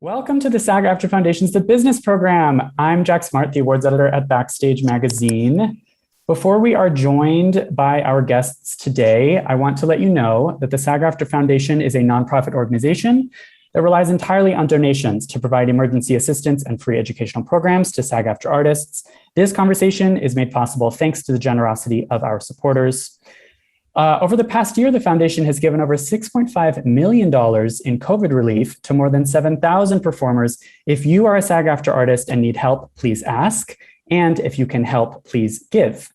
Welcome to the SAG-AFTRA Foundation's The Business Program. I'm Jack Smart, the awards editor at Backstage magazine. Before we are joined by our guests today, I want to let you know that the SAG-AFTRA Foundation is a nonprofit organization that relies entirely on donations to provide emergency assistance and free educational programs to SAG-AFTRA artists. This conversation is made possible thanks to the generosity of our supporters. Over the past year, the foundation has given over $6.5 million in COVID relief to more than 7,000 performers. If you are a SAG-AFTRA artist and need help, please ask. And if you can help, please give.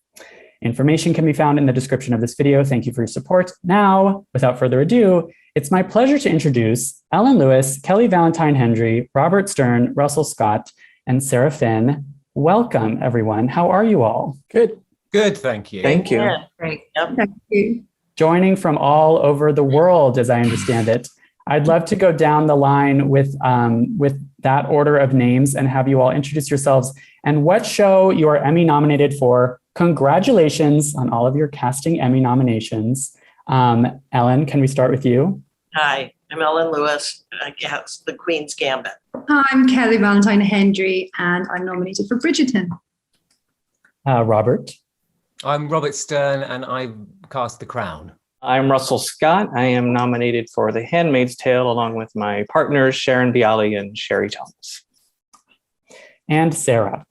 Information can be found in the description of this video. Thank you for your support. Now, without further ado, it's my pleasure to introduce Ellen Lewis, Kelly Valentine Hendry, Robert Sterne, Russell Scott, and Sarah Finn. Welcome, everyone. How are you all? Good. Good, thank you. Thank you. Yeah, great. Yep. Thank you. Joining from all over the world, as I understand it. I'd love to go down the line with that order of names and have you all introduce yourselves and what show you are Emmy nominated for. Congratulations on all of your casting Emmy nominations. Ellen, can we start with you? Hi, I'm Ellen Lewis. I guess The Queen's Gambit. Hi, I'm Kelly Valentine Hendry, and I'm nominated for Bridgerton. Robert. I'm Robert Sterne, and I cast The Crown. I'm Russell Scott. I am nominated for The Handmaid's Tale along with my partners, Sharon Bialy and Sherry Thomas. And Sarah.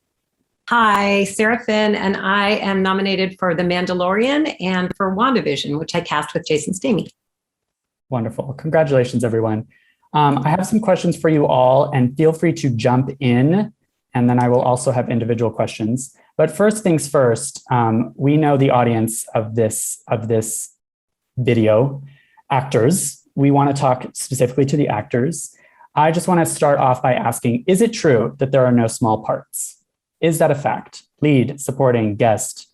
Hi, Sarah Finn, and I am nominated for The Mandalorian and for WANDAVISION, which I cast with Jason Stamey. Wonderful. Congratulations, everyone. I have some questions for you all, and feel free to jump in, and then I will also have individual questions. But first things first, we know the audience of this video, actors. We want to talk specifically to the actors. I just want to start off by asking, is it true that there are no small parts? Is that a fact? Lead, supporting, guest.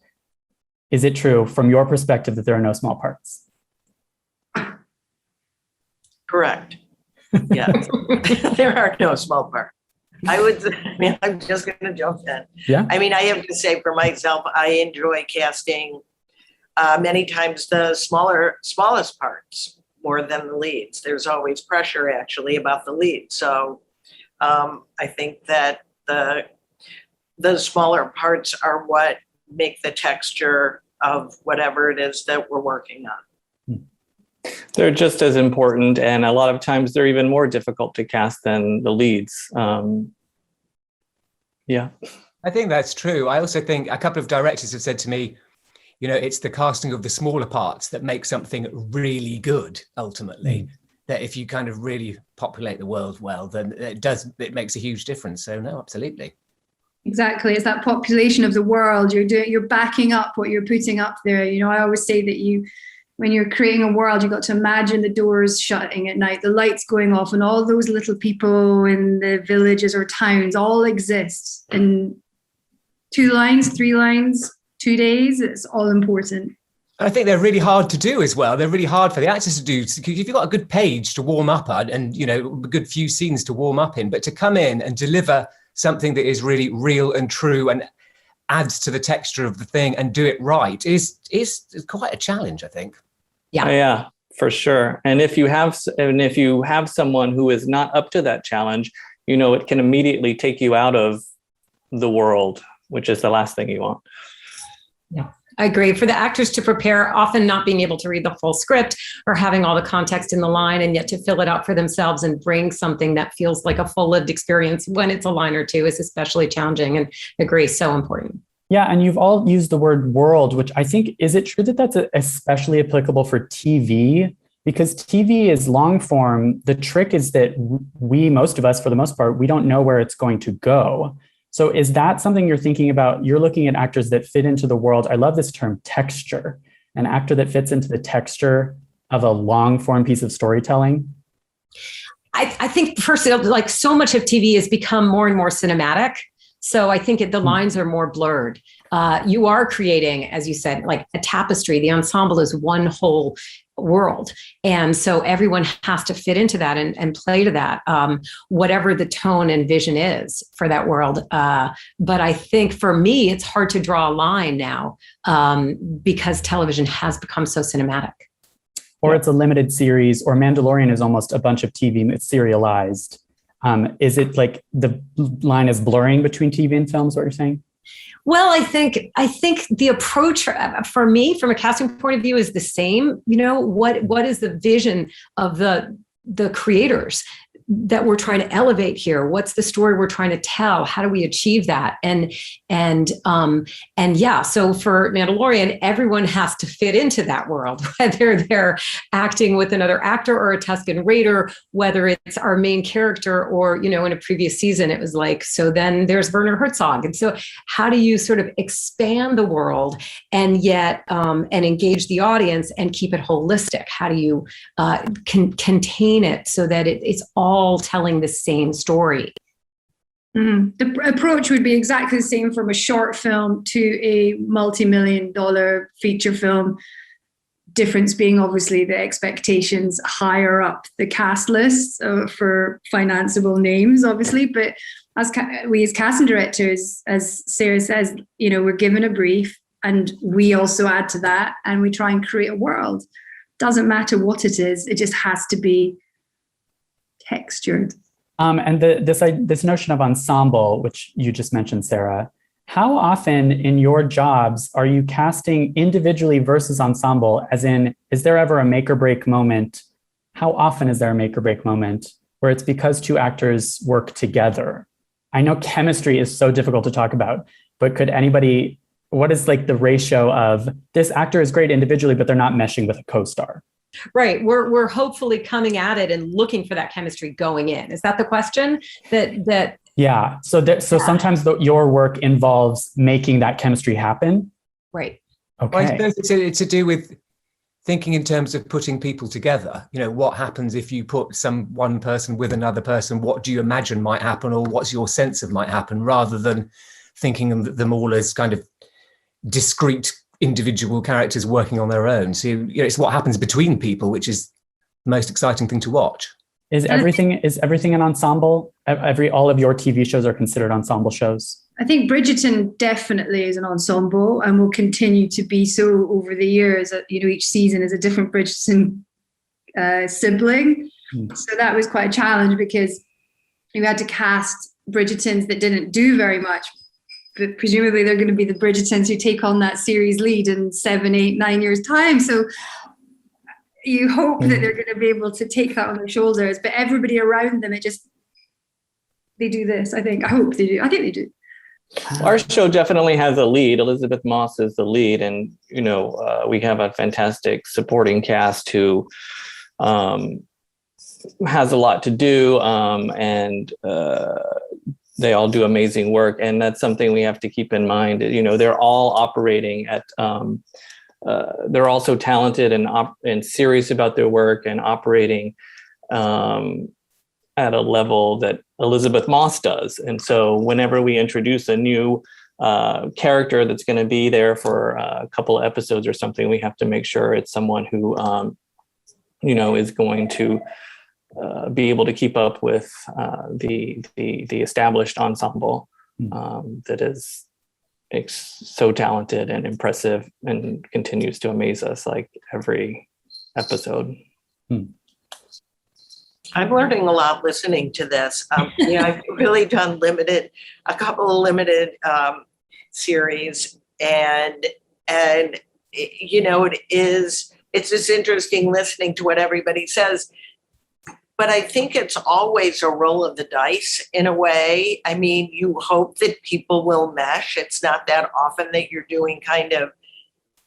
Is it true from your perspective that there are no small parts? Correct. Yes. There are no small parts. I'm just going to jump in. Yeah. I mean, I have to say for myself, I enjoy casting many times the smallest parts more than the leads. There's always pressure actually about the lead. So I think that the smaller parts are what make the texture of whatever it is that we're working on. They're just as important, and a lot of times they're even more difficult to cast than the leads. Yeah. I think that's true. I also think a couple of directors have said to me, you know, it's the casting of the smaller parts that make something really good, ultimately. That if you kind of really populate the world well, then it makes a huge difference. So no, absolutely. Exactly. It's that population of the world. You're backing up what you're putting up there. You know, I always say that when you're creating a world, you've got to imagine the doors shutting at night, the lights going off, and all those little people in the villages or towns all exist in 2 lines, 3 lines, 2 days. It's all important. I think they're really hard to do as well. They're really hard for the actors to do. Because if you've got a good page to warm up on and, you know, a good few scenes to warm up in, but to come in and deliver something that is really real and true and adds to the texture of the thing and do it right is quite a challenge, I think. Yeah, for sure. And if you have someone who is not up to that challenge, you know, it can immediately take you out of the world, which is the last thing you want. Yeah, I agree. For the actors to prepare, often not being able to read the full script or having all the context in the line and yet to fill it out for themselves and bring something that feels like a full lived experience when it's a line or two is especially challenging, and agree, so important. Yeah, and you've all used the word world, which I think, is it true that that's especially applicable for TV? Because TV is long form. The trick is that most of us, for the most part, we don't know where it's going to go. So is that something you're thinking about? You're looking at actors that fit into the world. I love this term, texture. An actor that fits into the texture of a long form piece of storytelling. I think first, like so much of TV has become more and more cinematic. So I think the lines are more blurred. You are creating, as you said, like a tapestry. The ensemble is one whole world. And so everyone has to fit into that and play to that, whatever the tone and vision is for that world. But I think for me, it's hard to draw a line now because television has become so cinematic. Or it's a limited series, or Mandalorian is almost a bunch of TV, it's serialized. Is it like the line is blurring between TV and films, what you're saying? Well, I think the approach for me, from a casting point of view, is the same. You know, what is the vision of the creators that we're trying to elevate here? What's the story we're trying to tell? How do we achieve that? And yeah, so for Mandalorian, everyone has to fit into that world, whether they're acting with another actor or a Tusken Raider, whether it's our main character or, you know, in a previous season, it was like, so then there's Werner Herzog. And so how do you sort of expand the world and yet, and engage the audience and keep it holistic? How do you contain it so that it's all telling the same story? The approach would be exactly the same from a short film to a multi-million-dollar feature film. Difference being obviously the expectations higher up the cast list for financeable names, obviously. But as casting directors, as Sarah says, you know, we're given a brief and we also add to that and we try and create a world. Doesn't matter what it is, it just has to be textured. And this notion of ensemble, which you just mentioned, Sarah, how often in your jobs are you casting individually versus ensemble? As in, is there ever a make or break moment? How often is there a make or break moment where it's because two actors work together? I know chemistry is so difficult to talk about, but what is like the ratio of this actor is great individually, but they're not meshing with a co-star? Right. We're hopefully coming at it and looking for that chemistry going in. Is that the question? Yeah. So sometimes your work involves making that chemistry happen. Right. Okay. Well, I suppose it's to do with thinking in terms of putting people together. You know, what happens if you put one person with another person? What do you imagine might happen, or what's your sense of might happen, rather than thinking of them all as kind of discrete individual characters working on their own. So, you know, it's what happens between people, which is the most exciting thing to watch. Is everything an ensemble? All of your TV shows are considered ensemble shows? I think Bridgerton definitely is an ensemble and will continue to be so over the years. You know, each season is a different Bridgerton sibling. So that was quite a challenge because you had to cast Bridgertons that didn't do very much. But presumably they're going to be the Bridgertons who take on that series lead in 7, 8, 9 years' time. So you hope that they're going to be able to take that on their shoulders. But everybody around them, they do this. I hope they do. I think they do. Our show definitely has a lead. Elizabeth Moss is the lead. And, you know, we have a fantastic supporting cast who has a lot to do. And they all do amazing work. And that's something we have to keep in mind. You know, they're all operating at, they're also talented and serious about their work and operating at a level that Elizabeth Moss does. And so whenever we introduce a new character that's going to be there for a couple of episodes or something, we have to make sure it's someone who, you know, is going to be able to keep up with the established ensemble that is so talented and impressive and continues to amaze us like every episode. I'm learning a lot listening to this. You know, I've really done a couple of limited series, and you know, it's just interesting listening to what everybody says. But I think it's always a roll of the dice in a way. I mean, you hope that people will mesh. It's not that often that you're doing kind of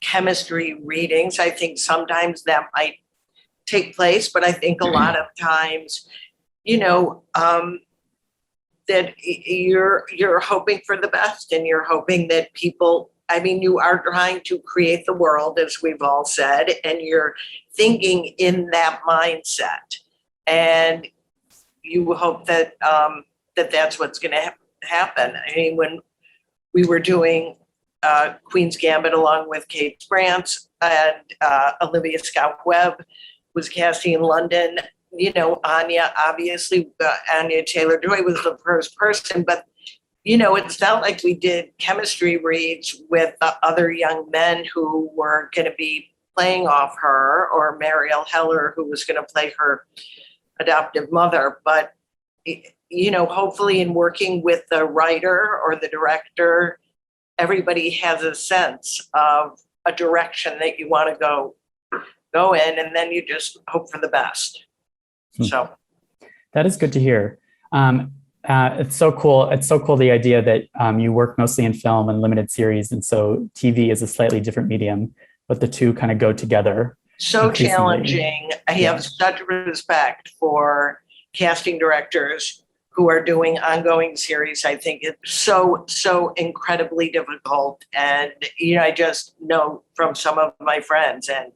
chemistry readings. I think sometimes that might take place, but I think a lot of times, you know, that you're hoping for the best, and you're hoping that people, I mean, you are trying to create the world, as we've all said, and you're thinking in that mindset. And you hope that that's what's going to happen. I mean, when we were doing Queen's Gambit along with Kate Sprance and Olivia Scott Webb was casting in London, you know, Anya Taylor-Joy was the first person, but, you know, it's not like we did chemistry reads with other young men who were going to be playing off her, or Marielle Heller, who was going to play her adoptive mother. But hopefully in working with the writer or the director, everybody has a sense of a direction that you want to go in, and then you just hope for the best. So that is good to hear. It's so cool. It's so cool, the idea that you work mostly in film and limited series, and so TV is a slightly different medium, but the two kind of go together. So challenging. I have such respect for casting directors who are doing ongoing series. I think it's so incredibly difficult. And, I just know from some of my friends, and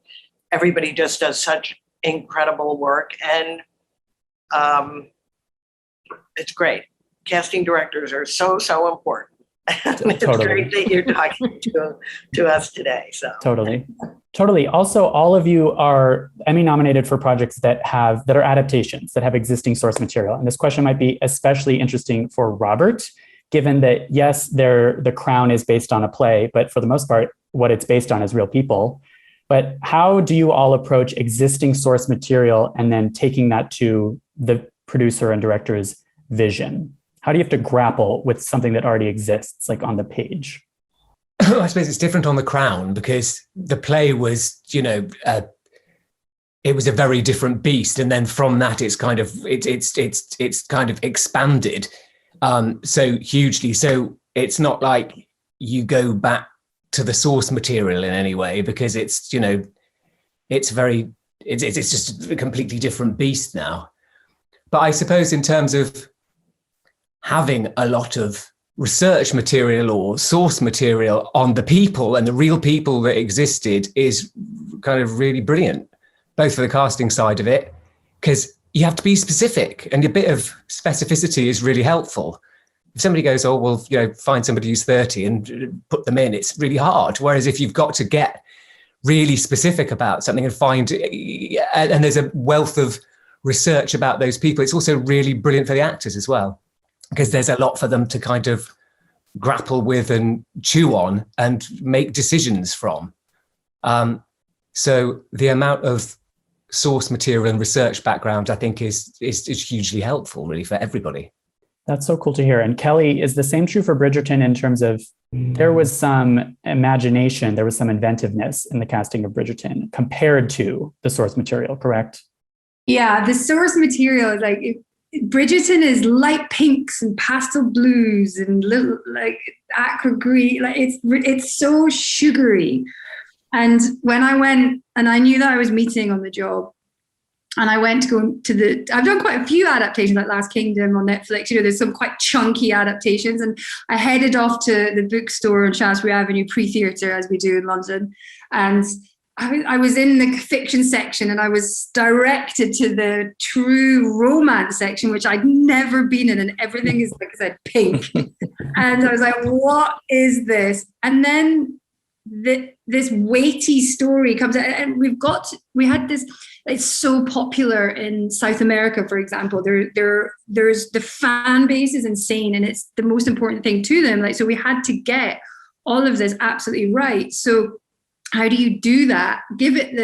everybody just does such incredible work. And it's great. Casting directors are so important. It's great that you're talking to us today. So Totally. Also, all of you are Emmy nominated for projects that are adaptations, that have existing source material. And this question might be especially interesting for Robert, given that, yes, The Crown is based on a play, but for the most part, what it's based on is real people. But how do you all approach existing source material and then taking that to the producer and director's vision? How do you have to grapple with something that already exists, like on the page? I suppose it's different on The Crown because the play was, it was a very different beast, and then from that, it's kind of expanded so hugely. So it's not like you go back to the source material in any way, because it's just a completely different beast now. But I suppose in terms of having a lot of research material or source material on the people and the real people that existed is kind of really brilliant, both for the casting side of it, because you have to be specific, and a bit of specificity is really helpful. If somebody goes, find somebody who's 30 and put them in, it's really hard. Whereas if you've got to get really specific about something and and there's a wealth of research about those people, it's also really brilliant for the actors as well, because there's a lot for them to kind of grapple with and chew on and make decisions from. So the amount of source material and research background, I think, is hugely helpful, really, for everybody. That's so cool to hear. And Kelly, is the same true for Bridgerton in terms of there was some imagination, there was some inventiveness in the casting of Bridgerton compared to the source material, correct? Yeah, the source material is like... Bridgerton is light pinks and pastel blues and little like aqua green. Like it's so sugary. And when I went, and I knew that I was meeting on the job, and I went to go to I've done quite a few adaptations like Last Kingdom on Netflix. There's some quite chunky adaptations, and I headed off to the bookstore on Shaftesbury Avenue, pre-theatre, as we do in London, and I was in the fiction section, and I was directed to the true romance section, which I'd never been in, and everything is, like I said, pink. And I was like, what is this? And then this weighty story comes out, and we had this, it's so popular in South America, for example. There's the fan base is insane, and it's the most important thing to them. So we had to get all of this absolutely right. So how do you do that? Give it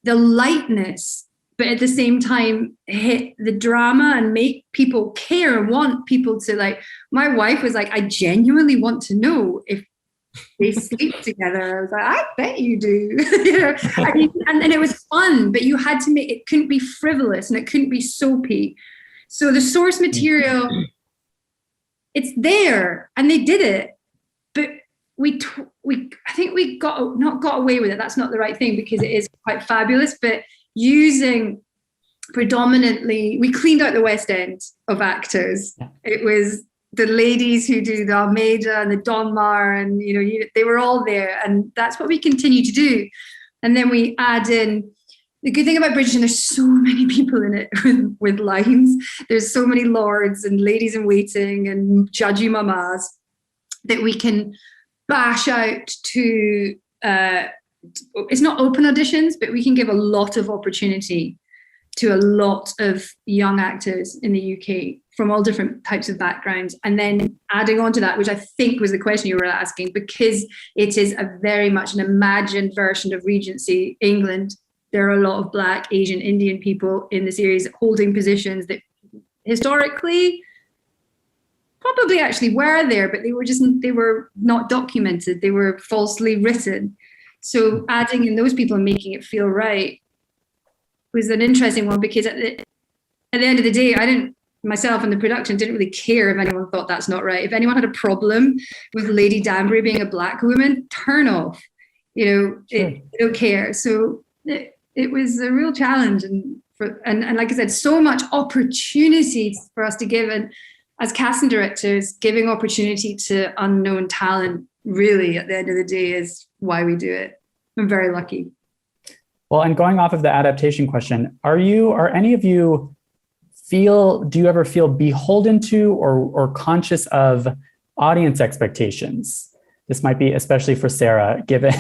the lightness, but at the same time hit the drama and make people care and want people to like. My wife was like, I genuinely want to know if they sleep together. I was like, I bet you do. And it was fun, but you had to make it, couldn't be frivolous and it couldn't be soapy. So the source material, it's there, and they did it, but I think we not got away with it. That's not the right thing, because it is quite fabulous, but using predominantly, we cleaned out the West End of actors. Yeah. It was the ladies who do the Almeida and the Donmar, and they were all there, and that's what we continue to do. And then we add in the good thing about Bridgerton. There's so many people in it with lines. There's so many lords and ladies in waiting and judgy mamas that we can bash out to. It's not open auditions, but we can give a lot of opportunity to a lot of young actors in the UK from all different types of backgrounds. And then adding on to that, which I think was the question you were asking, because it is a very much an imagined version of Regency England. There are a lot of Black, Asian, Indian people in the series holding positions that historically probably actually were there, but they were not documented. They were falsely written. So adding in those people and making it feel right was an interesting one, because at the end of the day, myself and the production didn't really care if anyone thought that's not right. If anyone had a problem with Lady Danbury being a Black woman, turn off. Sure. They don't care. So it was a real challenge, and like I said, so much opportunity for us to give. And as casting directors, giving opportunity to unknown talent, really, at the end of the day, is why we do it. I'm very lucky. Well, and going off of the adaptation question, are any of you do you ever feel beholden to or conscious of audience expectations? This might be especially for Sarah, given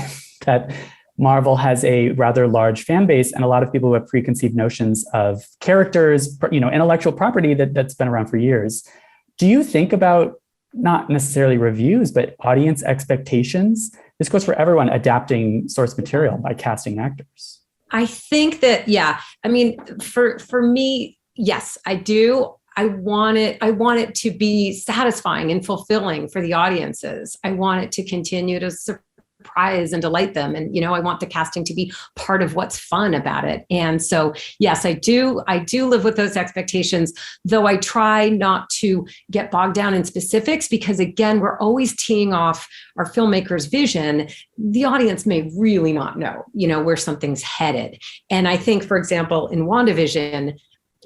that Marvel has a rather large fan base and a lot of people who have preconceived notions of characters, intellectual property that's been around for years. Do you think about not necessarily reviews, but audience expectations? This goes for everyone adapting source material by casting actors. I think that, yeah. I mean, for me, yes, I do. I want it to be satisfying and fulfilling for the audiences. I want it to continue to surprise and delight them. And, I want the casting to be part of what's fun about it. And so, yes, I do live with those expectations, though I try not to get bogged down in specifics, because again, we're always teeing off our filmmaker's vision. The audience may really not know, where something's headed. And I think, for example, in WandaVision,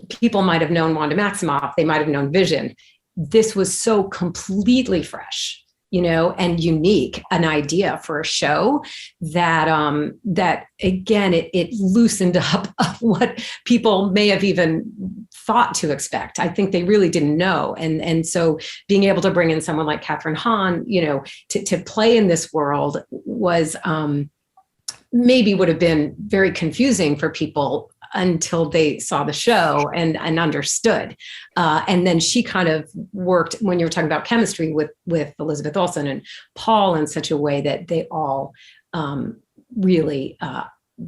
people might have known Wanda Maximoff, they might have known Vision. This was so completely fresh, and unique, an idea for a show that again, it loosened up what people may have even thought to expect. I think they really didn't know. And so being able to bring in someone like Catherine Hahn, to play in this world was maybe would have been very confusing for people until they saw the show and understood. And then she kind of worked, when you were talking about chemistry, with Elizabeth Olsen and Paul in such a way that they all really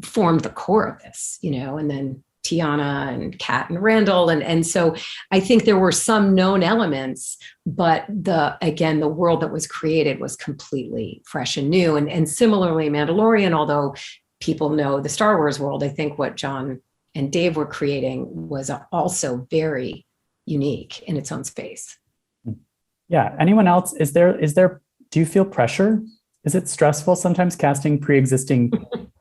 formed the core of this, and then Tiana and Kat and Randall. And so I think there were some known elements, but the world that was created was completely fresh and new. And similarly, Mandalorian, although people know the Star Wars world, I think what John and Dave were creating was also very unique in its own space. Yeah. Anyone else? Do you feel pressure? Is it stressful sometimes casting pre-existing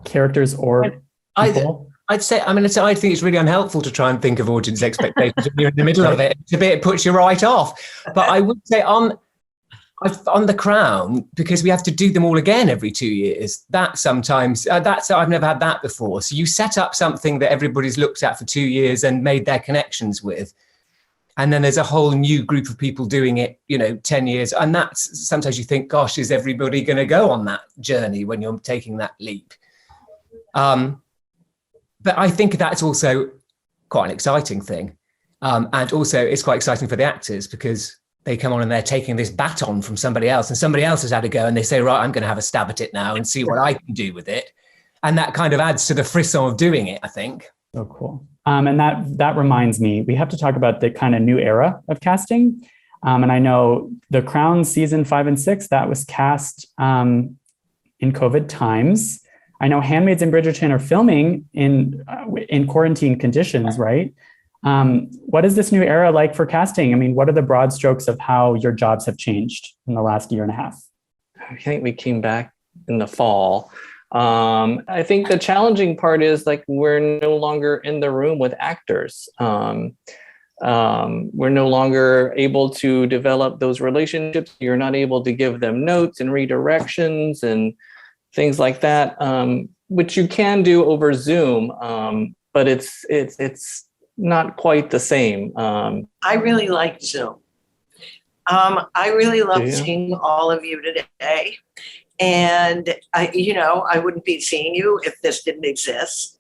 characters or people? I think it's really unhelpful to try and think of audience expectations when you're in the middle of it. It puts you right off. But I would say on The Crown, because we have to do them all again every 2 years, that sometimes, I've never had that before. So you set up something that everybody's looked at for 2 years and made their connections with. And then there's a whole new group of people doing it, 10 years. And that's sometimes you think, gosh, is everybody going to go on that journey when you're taking that leap? But I think that's also quite an exciting thing. And also it's quite exciting for the actors, because they come on and they're taking this baton from somebody else, and somebody else has had a go, and they say, right, I'm going to have a stab at it now and see what I can do with it. And that kind of adds to the frisson of doing it, I think. So cool. And that reminds me, we have to talk about the kind of new era of casting. And I know The Crown season 5 and 6, that was cast in COVID times. I know Handmaids and Bridgerton are filming in quarantine conditions, right? What is this new era like for casting? I mean, what are the broad strokes of how your jobs have changed in the last year and a half? I think we came back in the fall. I think the challenging part is we're no longer in the room with actors. We're no longer able to develop those relationships. You're not able to give them notes and redirections and things like that, which you can do over Zoom, but it's not quite the same. I really like Zoom. I really love seeing all of you today. And I wouldn't be seeing you if this didn't exist.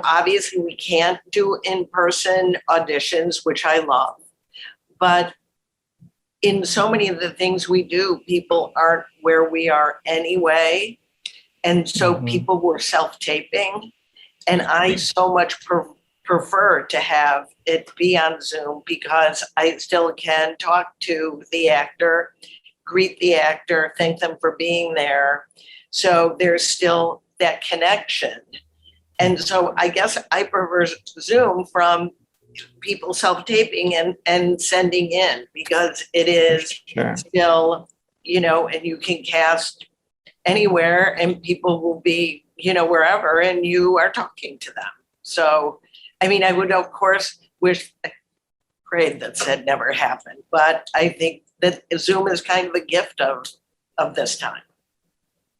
Obviously we can't do in-person auditions, which I love, but in so many of the things we do, people aren't where we are anyway. And so people were self-taping, and I so much prefer to have it be on Zoom because I still can talk to the actor, greet the actor, thank them for being there. So there's still that connection. And so I guess I prefer Zoom from people self-taping and sending in because it is still, and you can cast anywhere and people will be, wherever, and you are talking to them. So, I mean, I would, of course, pray that said never happened, but I think that Zoom is kind of a gift of this time.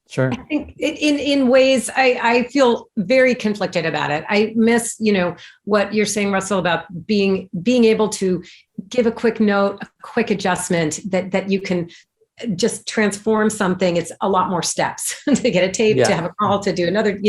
Sure. I think in ways I feel very conflicted about it. I miss, what you're saying, Russell, about being able to give a quick note, a quick adjustment that you can just transform something. It's a lot more steps to get a tape, to have a call, to do another,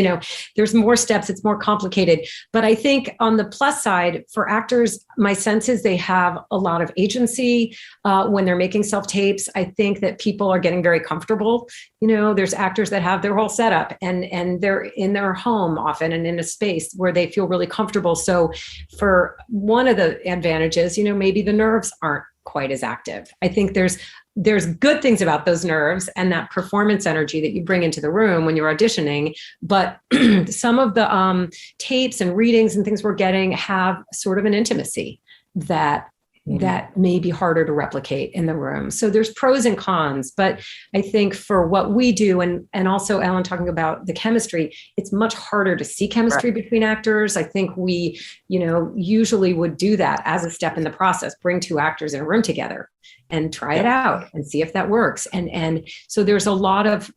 there's more steps. It's more complicated. But I think on the plus side for actors, my sense is they have a lot of agency when they're making self-tapes. I think that people are getting very comfortable. There's actors that have their whole setup and they're in their home often and in a space where they feel really comfortable. So for one of the advantages, maybe the nerves aren't quite as active. I think there's good things about those nerves and that performance energy that you bring into the room when you're auditioning. But some of the tapes and readings and things we're getting have sort of an intimacy that may be harder to replicate in the room. So there's pros and cons, but I think for what we do, and also Ellen talking about the chemistry, it's much harder to see chemistry between actors. I think we, usually would do that as a step in the process, bring two actors in a room together and try it out and see if that works. And so there's a lot of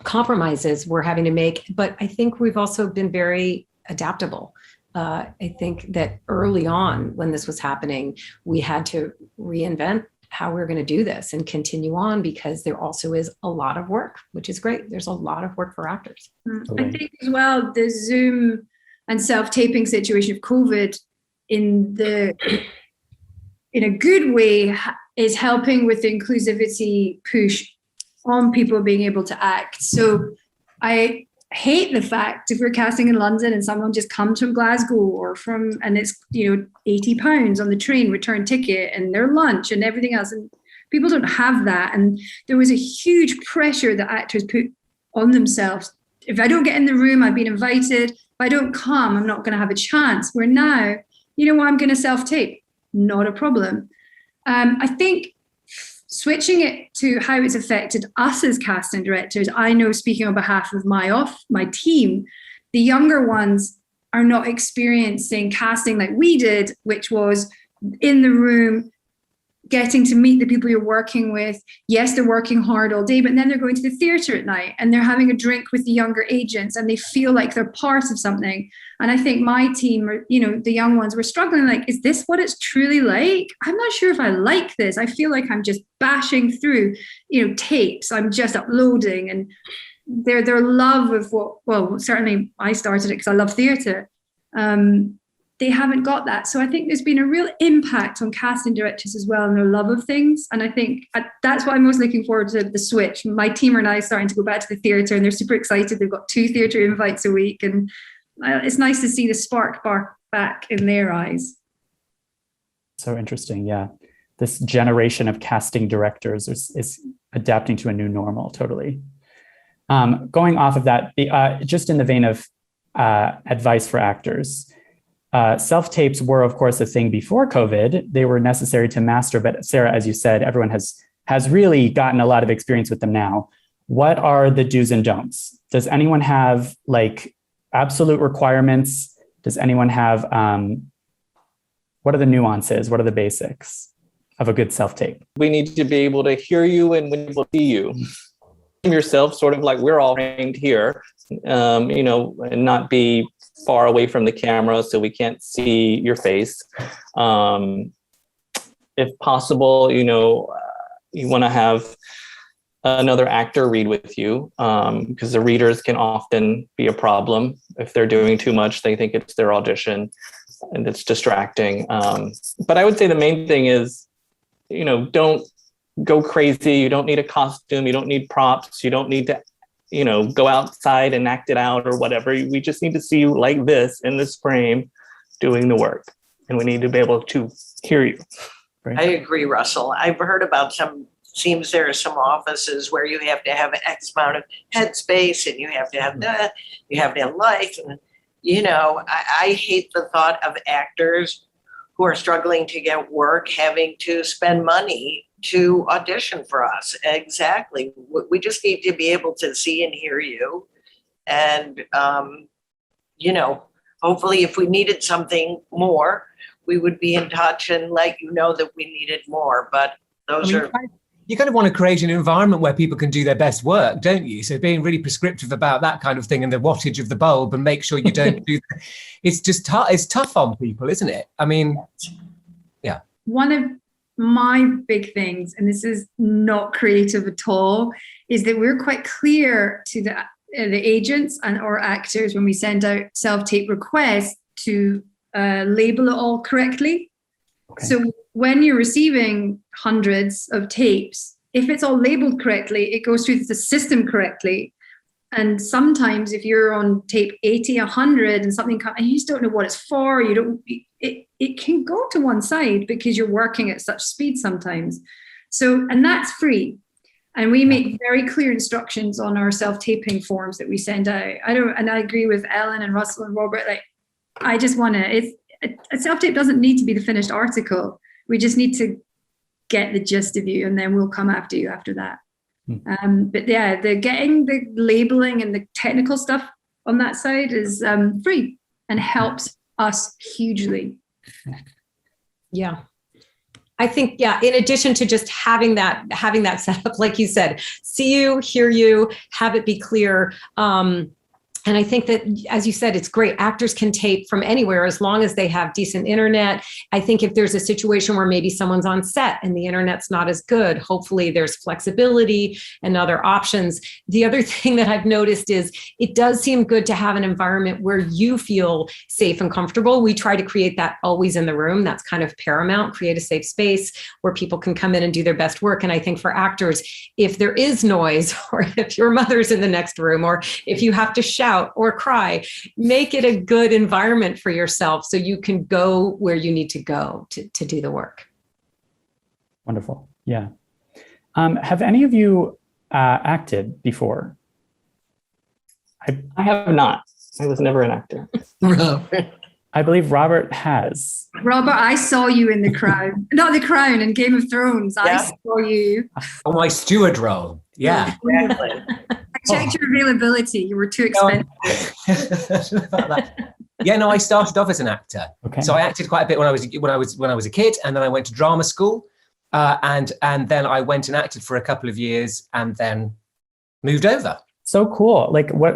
compromises we're having to make, but I think we've also been very adaptable. I think that early on when this was happening, we had to reinvent how we're going to do this and continue on because there also is a lot of work, which is great. There's a lot of work for actors. I think as well, the Zoom and self-taping situation of COVID in a good way is helping with the inclusivity push on people being able to act. So I hate the fact if we're casting in London and someone just comes from Glasgow and it's £80 on the train return ticket and their lunch and everything else, and people don't have that. And there was a huge pressure that actors put on themselves. If I don't get in the room, I've been invited. If I don't come, I'm not going to have a chance. Where now, I'm going to self-tape, not a problem. I think switching it to how it's affected us as casting directors, I know, speaking on behalf of my team, the younger ones are not experiencing casting like we did, which was in the room, getting to meet the people you're working with. Yes, they're working hard all day, but then they're going to the theatre at night and they're having a drink with the younger agents and they feel like they're part of something. And I think my team, the young ones, were struggling like, is this what it's truly like? I'm not sure if I like this. I feel like I'm just bashing through, tapes. I'm just uploading, and their love of certainly I started it because I love theatre. They haven't got that. So I think there's been a real impact on casting directors as well and their love of things. And I think that's what I'm most looking forward to, the switch. My team are now starting to go back to the theatre and they're super excited. They've got 2 theatre invites a week. And it's nice to see the spark back in their eyes. So interesting. Yeah. This generation of casting directors is adapting to a new normal. Totally. Going off of that, just in the vein of advice for actors, self-tapes were, of course, a thing before COVID. They were necessary to master, but Sarah, as you said, everyone has really gotten a lot of experience with them now. What are the do's and don'ts? Does anyone have absolute requirements? Does anyone have, what are the nuances? What are the basics of a good self-tape? We need to be able to hear you and when we'll see you. Yourself, sort of like we're all trained here, and not be far away from the camera so we can't see your face. If possible, you want to have another actor read with you, because the readers can often be a problem. If they're doing too much, they think it's their audition and it's distracting. But I would say the main thing is, don't go crazy. You don't need a costume. You don't need props. You don't need to go outside and act it out or whatever. We just need to see you like this in this frame. doing the work, and we need to be able to hear you. Right? I agree, Russell. I've heard about seems there are some offices where you have to have X amount of headspace and you have to have that, you have to have light. And, I hate the thought of actors who are struggling to get work having to spend money to audition for us. Exactly. We just need to be able to see and hear you. And, hopefully if we needed something more, we would be in touch and let you know that we needed more. But you kind of want to create an environment where people can do their best work, don't you? So being really prescriptive about that kind of thing and the wattage of the bulb, and make sure you don't do that. It's just it's tough on people, isn't it? I mean, yeah. One of my big things, and this is not creative at all, is that we're quite clear to the agents and or actors when we send out self-tape requests to label it all correctly. Okay. So when you're receiving hundreds of tapes, if it's all labeled correctly, it goes through the system correctly. And sometimes if you're on tape 80, 100 and something comes, and you just don't know what it's for, it can go to one side because you're working at such speed sometimes. So, and that's free. And we make very clear instructions on our self-taping forms that we send out. And I agree with Ellen and Russell and Robert, I just want to, a self-tape doesn't need to be the finished article. We just need to get the gist of you, and then we'll come after you after that. But yeah, getting the labeling and the technical stuff on that side is free and helps us hugely. Yeah. I think, in addition to just having that set up, like you said, see you, hear you, have it be clear. And I think that, as you said, it's great. Actors can tape from anywhere as long as they have decent internet. I think if there's a situation where maybe someone's on set and the internet's not as good, hopefully there's flexibility and other options. The other thing that I've noticed is it does seem good to have an environment where you feel safe and comfortable. We try to create that always in the room. That's kind of paramount. Create a safe space where people can come in and do their best work. And I think for actors, if there is noise, or if your mother's in the next room, or if you have to shout or cry, make it a good environment for yourself so you can go where you need to go to do the work. Wonderful. Yeah. Have any of you acted before? I have not. I was never an actor. I believe Robert has. Robert, I saw you in The Crown. Not The Crown, in Game of Thrones. Yeah. I saw you. Oh, my steward role. Yeah. Exactly. I checked your availability. You were too expensive. I started off as an actor. Okay. So I acted quite a bit when I was a kid, and then I went to drama school, and then I went and acted for a couple of years, and then moved over. So cool.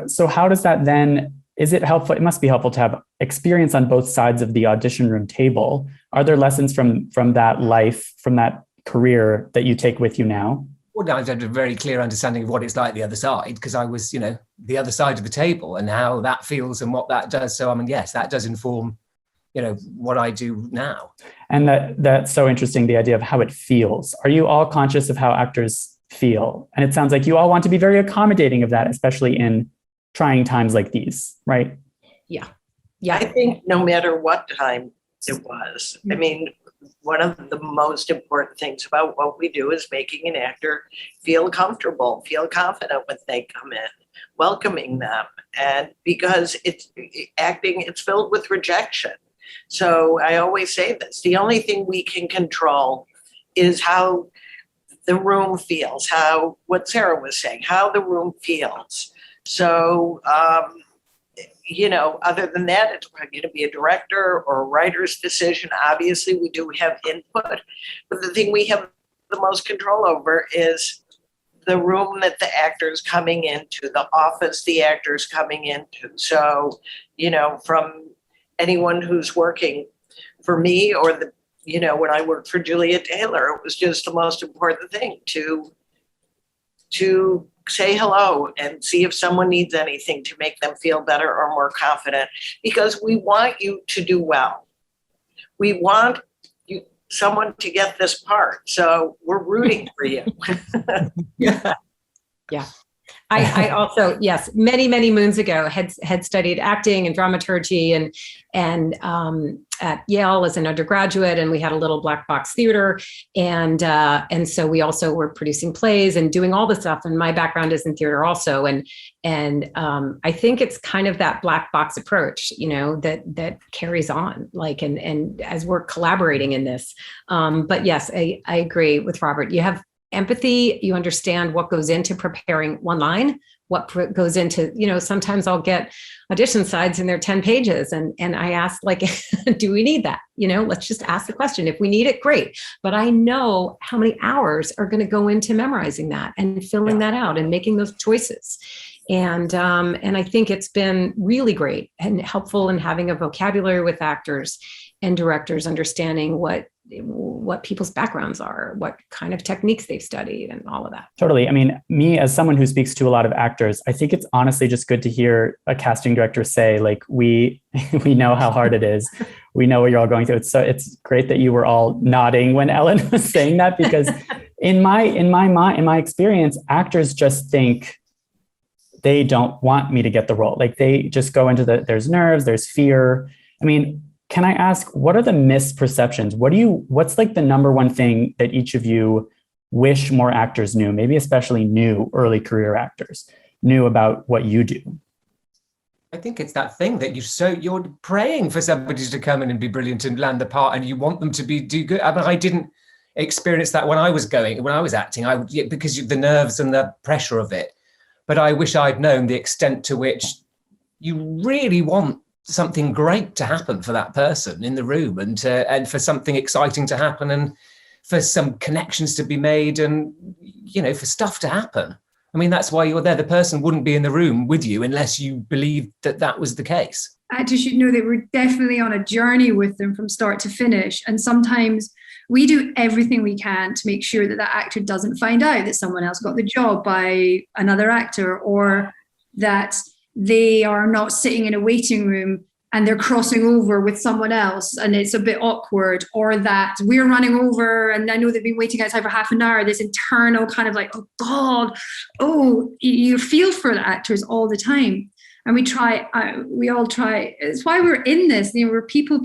So how does that then? Is it helpful? It must be helpful to have experience on both sides of the audition room table. Are there lessons from that life, from that career that you take with you now? Well, I've had a very clear understanding of what it's like the other side, because I was, the other side of the table and how that feels and what that does. So, yes, that does inform, what I do now. And that's so interesting, the idea of how it feels. Are you all conscious of how actors feel? And it sounds like you all want to be very accommodating of that, especially in trying times like these, right? Yeah. I think no matter what time it was, I mean, one of the most important things about what we do is making an actor feel comfortable, feel confident when they come in, welcoming them. And because it's acting, it's filled with rejection. So I always say this, the only thing we can control is how the room feels, what Sarah was saying, how the room feels. So, other than that, it's going to be a director or a writer's decision. Obviously, we do have input, but the thing we have the most control over is the room that the actor's coming into, the office the actor's coming into. So, from anyone who's working for me or when I worked for Julia Taylor, it was just the most important thing to say hello and see if someone needs anything to make them feel better or more confident, because we want you to do well. We want someone to get this part. So we're rooting for you. Yeah. I also, yes, many moons ago had studied acting and dramaturgy and at Yale as an undergraduate, and we had a little black box theater, and so we also were producing plays and doing all the stuff. And my background is in theater also, and I think it's kind of that black box approach, that carries on, like, and as we're collaborating in this. But yes, I agree with Robert. You have empathy, you understand what goes into preparing one line, what goes into, sometimes I'll get audition sides and they're 10 pages. And I ask, like, do we need that? Let's just ask the question. If we need it, great. But I know how many hours are going to go into memorizing that and filling that out and making those choices. And I think it's been really great and helpful in having a vocabulary with actors and directors, understanding what people's backgrounds are, what kind of techniques they've studied, and all of that. Totally. I mean, me as someone who speaks to a lot of actors, I think it's honestly just good to hear a casting director say, like, we know how hard it is. We know what you're all going through. So it's great that you were all nodding when Ellen was saying that, because in my experience, actors just think they don't want me to get the role. Like, they just go into there's nerves, there's fear. I mean, can I ask, what are the misperceptions? What's like the number one thing that each of you wish more actors knew, maybe especially new early career actors knew about what you do? I think it's that thing that you're praying for somebody to come in and be brilliant and land the part, and you want them to do good. I mean, I didn't experience that when I was acting, because of the nerves and the pressure of it. But I wish I'd known the extent to which you really want something great to happen for that person in the room, and for something exciting to happen, and for some connections to be made, and for stuff to happen. I mean, that's why you're there. The person wouldn't be in the room with you unless you believed that was the case. Actors should know that we're definitely on a journey with them from start to finish, and sometimes we do everything we can to make sure that actor doesn't find out that someone else got the job by another actor, or that they are not sitting in a waiting room and they're crossing over with someone else and it's a bit awkward, or that we're running over and I know they've been waiting outside for half an hour, this internal kind of like, oh God, you feel for the actors all the time. And we all try. It's why we're in this. We're people.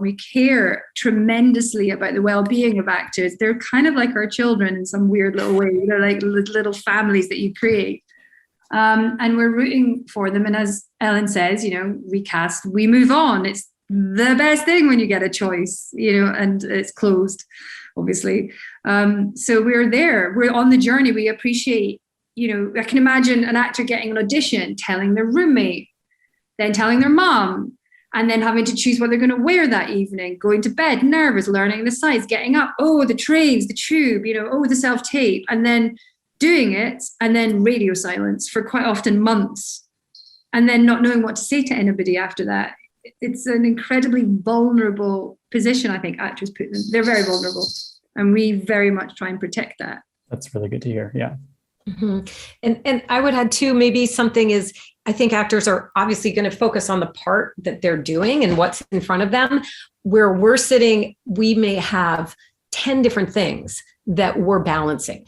We care tremendously about the well-being of actors. They're kind of like our children in some weird little way. They're like little families that you create. And we're rooting for them. And as Ellen says, we cast, we move on. It's the best thing when you get a choice, and it's closed, obviously. So we're there. We're on the journey. We appreciate, I can imagine an actor getting an audition, telling their roommate, then telling their mom, and then having to choose what they're going to wear that evening, going to bed, nervous, learning the sides, getting up, the trains, the tube, the self-tape, and then doing it, and then radio silence for quite often months, and then not knowing what to say to anybody after that. It's an incredibly vulnerable position, I think actors put them. They're very vulnerable, and we very much try and protect that. That's really good to hear. Yeah. Mm-hmm. And I would add too, maybe something is, I think actors are obviously going to focus on the part that they're doing and what's in front of them. Where we're sitting, we may have 10 different things that we're balancing.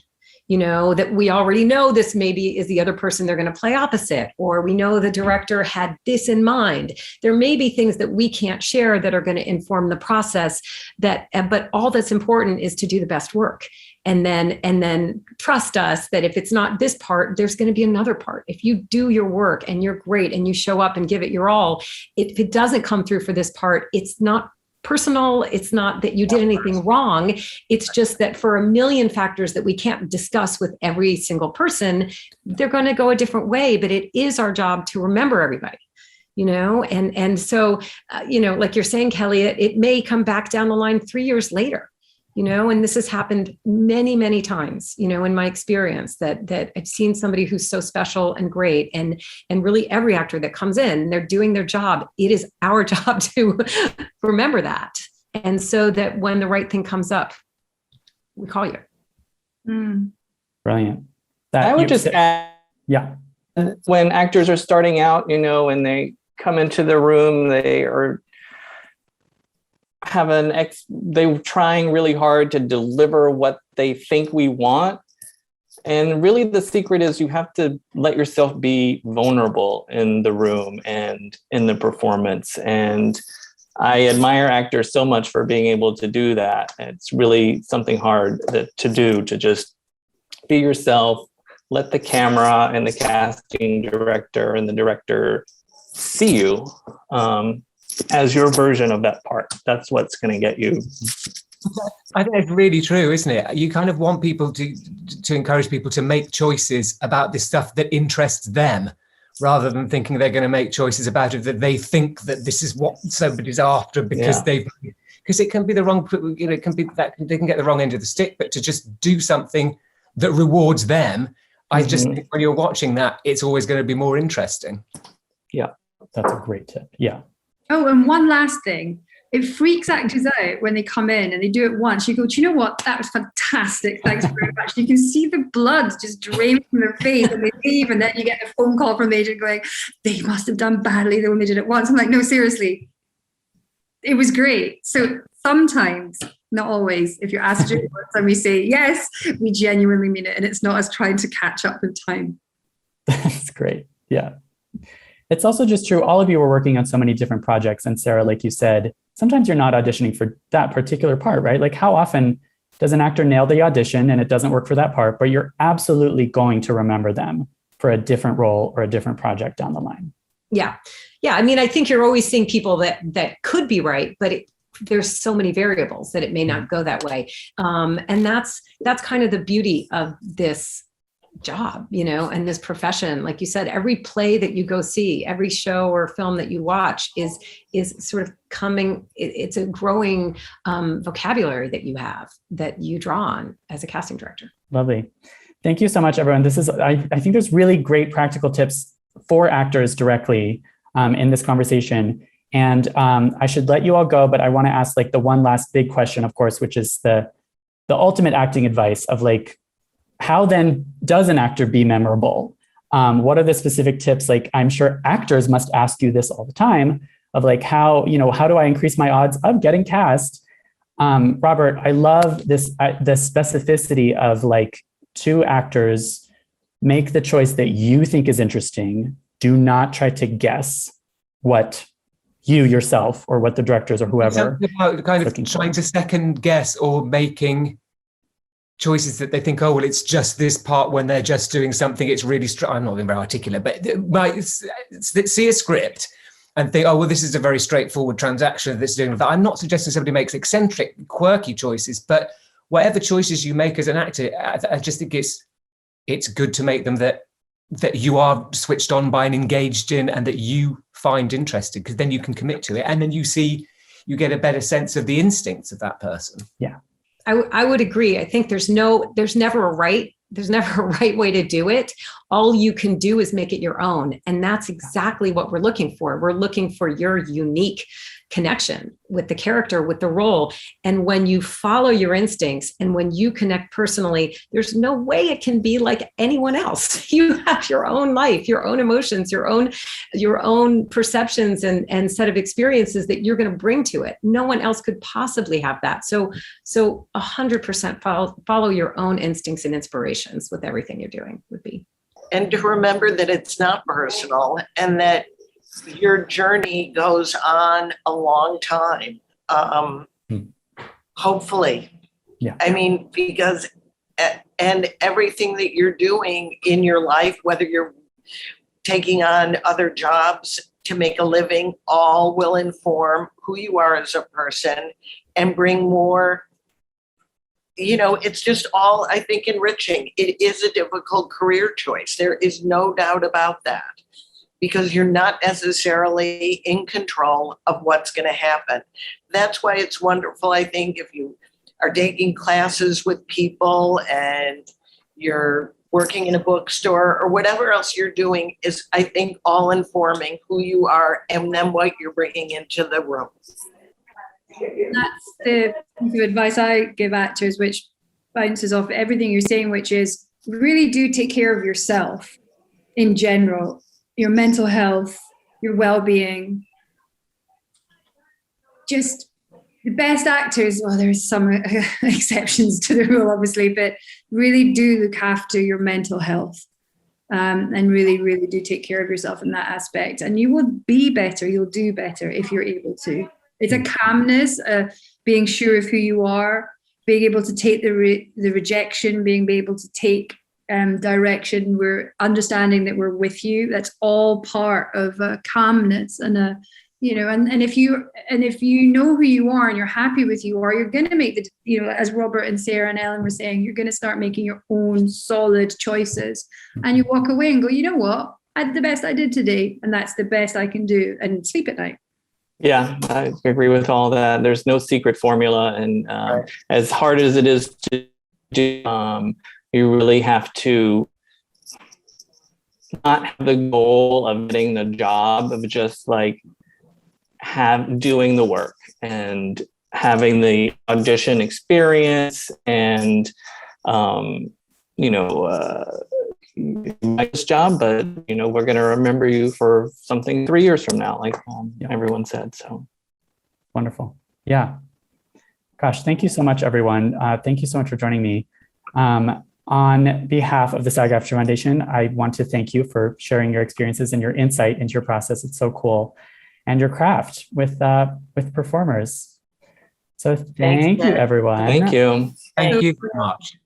That we already know this maybe is the other person they're going to play opposite, or we know the director had this in mind. There may be things that we can't share that are going to inform the process, but all that's important is to do the best work. And then trust us that if it's not this part, there's going to be another part. If you do your work and you're great and you show up and give it your all, if it doesn't come through for this part, it's not personal. It's not that you did anything wrong. It's just that for a million factors that we can't discuss with every single person, they're going to go a different way, but it is our job to remember everybody, and so, like you're saying, Kelly, it may come back down the line 3 years later, and this has happened many, many times, in my experience, that I've seen somebody who's so special and great, and really every actor that comes in, they're doing their job. It is our job to remember that. And so that when the right thing comes up, we call you. Mm. Brilliant. I would just add, yeah. When actors are starting out, and they come into the room, they are they trying really hard to deliver what they think we want. And really the secret is you have to let yourself be vulnerable in the room and in the performance. And I admire actors so much for being able to do that. It's really something hard to do, to just be yourself, let the camera and the casting director and the director see you as your version of that part. That's what's going to get you. I think it's really true, isn't it? You kind of want people to encourage people to make choices about this stuff that interests them, rather than thinking they're going to make choices about it that they think that this is what somebody's after because because it can be the wrong, it can be that they can get the wrong end of the stick. But to just do something that rewards them, I just think when you're watching that, it's always going to be more interesting. Yeah, that's a great tip. Yeah. Oh, and one last thing. It freaks actors out when they come in and they do it once. You go, do you know what? That was fantastic. Thanks very much. You can see the blood just drain from their face and they leave. And then you get a phone call from the agent going, they must have done badly when they did it once. I'm like, no, seriously. It was great. So sometimes, not always, if you're asked to do it once and we say, yes, we genuinely mean it. And it's not us trying to catch up with time. That's great. Yeah. It's also just true. All of you are working on so many different projects. And Sarah, like you said, sometimes you're not auditioning for that particular part, right? Like how often does an actor nail the audition and it doesn't work for that part, but you're absolutely going to remember them for a different role or a different project down the line. Yeah. Yeah. I mean, I think you're always seeing people that could be right, but there's so many variables that it may not go that way. And that's kind of the beauty of this job, and this profession. Like you said, every play that you go see, every show or film that you watch is sort of coming, it's a growing vocabulary that you have, that you draw on as a casting director. Lovely. Thank you so much, everyone. I think there's really great practical tips for actors directly in this conversation. And I should let you all go, but I want to ask like the one last big question, of course, which is the ultimate acting advice of like, how then does an actor be memorable? What are the specific tips? Like, I'm sure actors must ask you this all the time of like, how do I increase my odds of getting cast? Robert, I love this, the specificity of like 2 actors make the choice that you think is interesting. Do not try to guess what you yourself or what the directors or whoever. It's about kind of trying to second guess or making choices that they think, oh, well, it's just this part when they're just doing something. It's really, I'm not being very articulate, but might see a script and think, oh, well, this is a very straightforward transaction that's doing that. I'm not suggesting somebody makes eccentric, quirky choices, but whatever choices you make as an actor, I just think it's good to make them that you are switched on by and engaged in and that you find interesting, because then you can commit to it. And then you get a better sense of the instincts of that person. Yeah. I would agree. I think there's never a right way to do it. All you can do is make it your own. And that's exactly what we're looking for. We're looking for your unique connection with the character, with the role. And when you follow your instincts and when you connect personally, there's no way it can be like anyone else. You have your own life, your own emotions, your own perceptions and set of experiences that you're going to bring to it. No one else could possibly have that. So 100% follow your own instincts and inspirations with everything you're doing would be. And to remember that it's not personal and that your journey goes on a long time. Hopefully. Yeah. I mean, because, and everything that you're doing in your life, whether you're taking on other jobs to make a living, all will inform who you are as a person and bring more. It's just all, I think, enriching. It is a difficult career choice. There is no doubt about that, because you're not necessarily in control of what's going to happen. That's why it's wonderful, I think, if you are taking classes with people and you're working in a bookstore or whatever else you're doing is, I think, all informing who you are and then what you're bringing into the room. That's the piece of advice I give actors, which bounces off everything you're saying, which is really do take care of yourself in general, your mental health, your well-being. Just the best actors, well, there's some exceptions to the rule, obviously, but really do look after your mental health. And really, really do take care of yourself in that aspect. And you will be better, you'll do better if you're able to. It's a calmness, being sure of who you are, being able to take the rejection, being able to take direction. We're understanding that we're with you. That's all part of calmness and and if you know who you are and you're happy with who you are, you're going to make as Robert and Sarah and Ellen were saying, you're going to start making your own solid choices, and you walk away and go, you know what, I did the best I did today, and that's the best I can do, and sleep at night. Yeah, I agree with all that. There's no secret formula, and Right. as hard as it is to do, you really have to not have the goal of getting the job, of just like doing the work and having the audition experience and this job, but we're going to remember you for something 3 years from now, like everyone said. So Wonderful. Yeah. Gosh, thank you so much, everyone. Thank you so much for joining me. On behalf of the SAG-AFTRA Foundation, I want to thank you for sharing your experiences and your insight into your process. It's so cool. And your craft with performers. So thank you, everyone. thank you. Thank you very much.